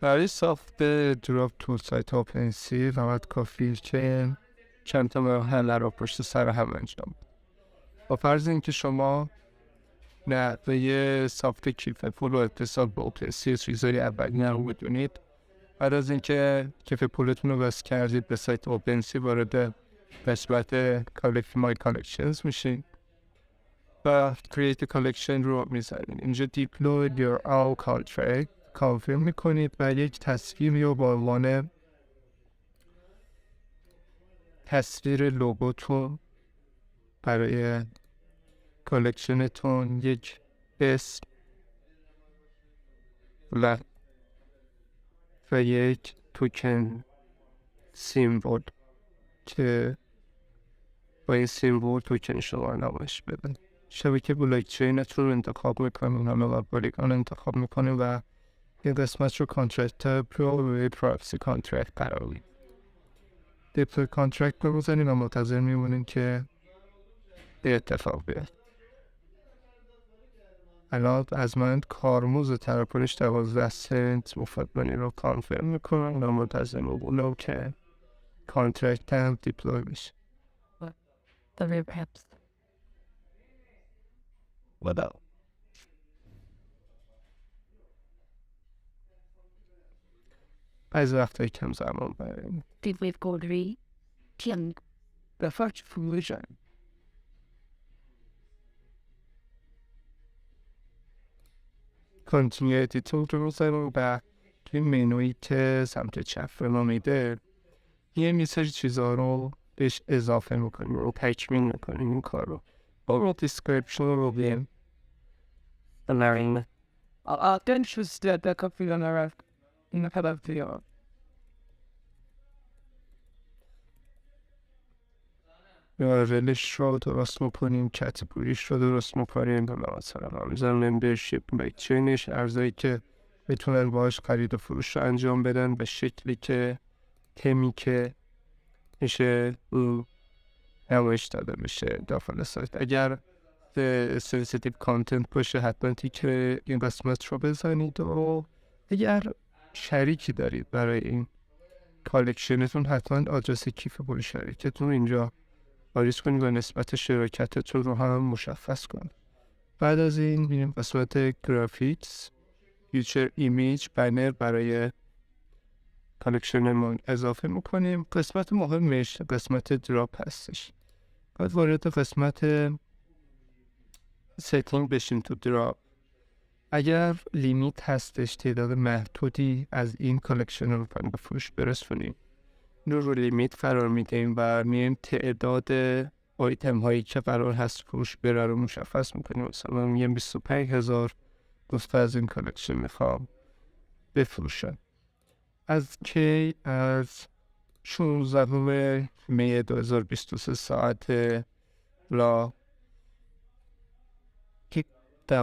برای ساخت دراپ تو سایت اوپنسی فقط کافیه که چند تا مرحله رو پشت سر هم انجام بدید. با فرض اینکه شما نحوه ساخت کیف پول و اتصال به اوپنسی چیزای اولیه رو بدونید، بعد از اینکه کیف پولتون رو وصل کردید به سایت اوپنسی، وارد قسمت کالکت مای کالکشنز میشین و create a collection رو میزنید. اینجا deploy your all contract کانفرم میکنید و یک تصویری رو با عنوان تصویر لوگوتون برای کالکشنتون، یک اسم و یک توکن سیمبل که با این سیمبل توکن شما نمایش بده. شبکه بلاکچینتون رو انتخاب میکنیم، همه پولیگون انتخاب میکنیم و این قسمت رو کانترکت پرو و پراکسی کانترکت قرار میدیم. دیپلوی کانترکت رو میزنیم و منتظر میمونیم که این اتفاق بیاد. الان از من کارموز تراکنش 12 سنت مفادمانی رو کانفرم میکنم و منتظر میمونم که کانترکت هم دیپلوی بشه. بعضی وقتا کم زمان بریم دفعه فروشن کنتینیتیتون رو میزنیم و توی منوی که سمت چپ رو میده یه سری چیزها رو بهش اضافه میکنیم رو تکمیل میکنیم. این کار رو با دیسکریپشن رو بیم نریم Attention that coffee on our in the head of the URLش رو درست میکنیم، کتگوریش رو درست میکنیم و مثلا میزن ممبرشیپ بکچینش، ارزایی که بتونن باش خرید و فروش رو انجام بدن به شکلی که تمی که میشه نمایش داده بشه داخل سایت. اگر سنسیتیو کانتنت باشه حتما تیک این قسمت رو بزنید و اگر شریکی دارید برای این کالکشنتون حتما آدرس کیف پول شریکتون اینجا واریز کنید و نسبت شراکتتون رو هم مشخص کنید. بعد از این میریم قسمت گرافیکس، فیچر ایمیج بنر برای کالکشنمون اضافه میکنیم. قسمت مهمش قسمت دراپ هستش. بعد وارد قسمت ستینگ بشیم تو دراپ. اگر لیمیت هستش تعداد محدودی از این کالکشن رو به فروش برسونیم، رو لیمیت قرار میدیم و میریم تعداد آیتم هایی که قرار هست فروش بره رو مشخص میکنیم. مثلا میگم 25,000 نسخه از این کالکشن میخوام بفروشم. از کی؟ از 16 می 2023 ساعت لا 12:29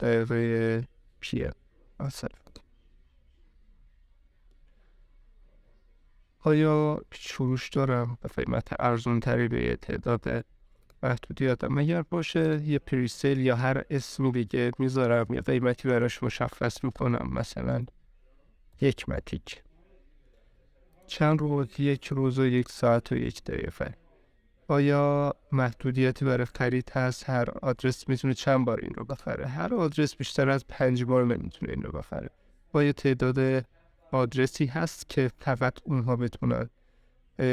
دقیقه PM مثلا. آیا فروش دارم به قیمت ارزون تری به یه تعداد محدودیت اگر باشه یه پریسیل یا هر اسمی دیگه میذارم، یه قیمتی براش مشخص میکنم، مثلا یک متیک چند روز، یک روز و یک ساعت و یک دقیقه. آیا محدودیتی برای خرید هست؟ هر آدرس میتونه چند بار این رو بخره؟ هر آدرس بیشتر از 5 بار نمیتونه این رو بخره. آیا تعداد آدرسی هست که فقط اونها بتونن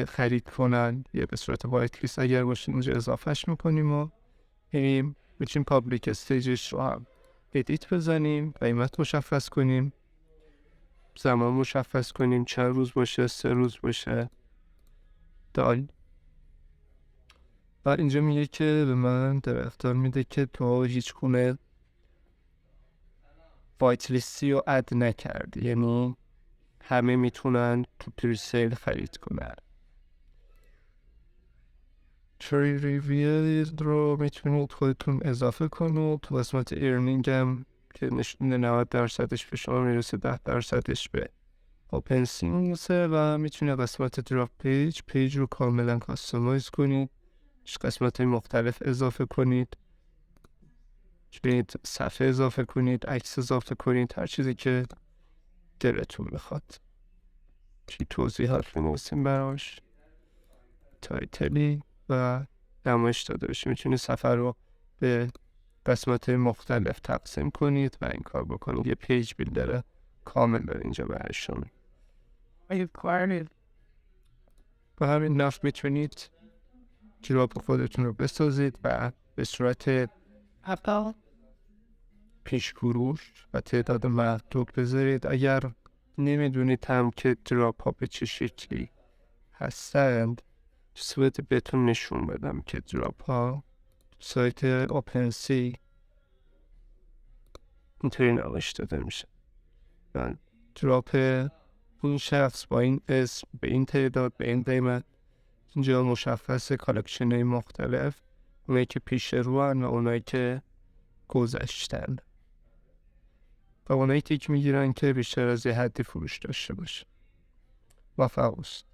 خرید کنن؟ یه به صورت وایت لیست اگر باشه اونجا اضافهش میکنیم و میتونیم پابلیک استیجش رو هم ادیت بزنیم، قیمت مشخص کنیم، زمان مشخص کنیم، چند روز باشه، 3 روز باشه دال. و اینجا میگه که به من در اختیار میده که تو هیچ گونه وایت لیستی رو اد نکردی، یعنی همه میتونن تو پریسیل خرید کنن. تری ریویل رو میتونید خودتون اضافه کنید. تو قسمت ایرنینگ هم که نشونه 90%ش به شما میرسه، 10%ش به اوپنسی میرسه و میتونید قسمت دراپ پیج رو کاملا کاستومایز کنید، قسمت مختلف اضافه کنید، میتونید صفحه اضافه کنید، عکس اضافه کنید، هر چیزی که دلتون بخواد. چی توضیحات بنویسیم براش، تایتلی و نمایش داده بشه. میتونید سفر رو به قسمت مختلف تقسیم کنید و این کار بکنید. یه پیج بیلدر کامل داره اینجا برش شما. با همین نفت میتونید جوراب خودتون رو بسازید و به صورت پیش فروش و تعداد محدود بذارید. اگر نمیدونید هم که جوراب ها به چه شکلی هستند، صورت بهتون نشون بدم که جوراب ها سایت اوپنسی اینطوری نمایش داده میشه. جوراب این شخص با این اسم به این تعداد به این قیمت، اینجا مشخص کالکشن های مختلف، اونایی که پیش رو هن و اونایی که گذشتن و اونایی تیک میگیرن که بیشتر از یه حدی فروش داشته باشه. موفق باشید.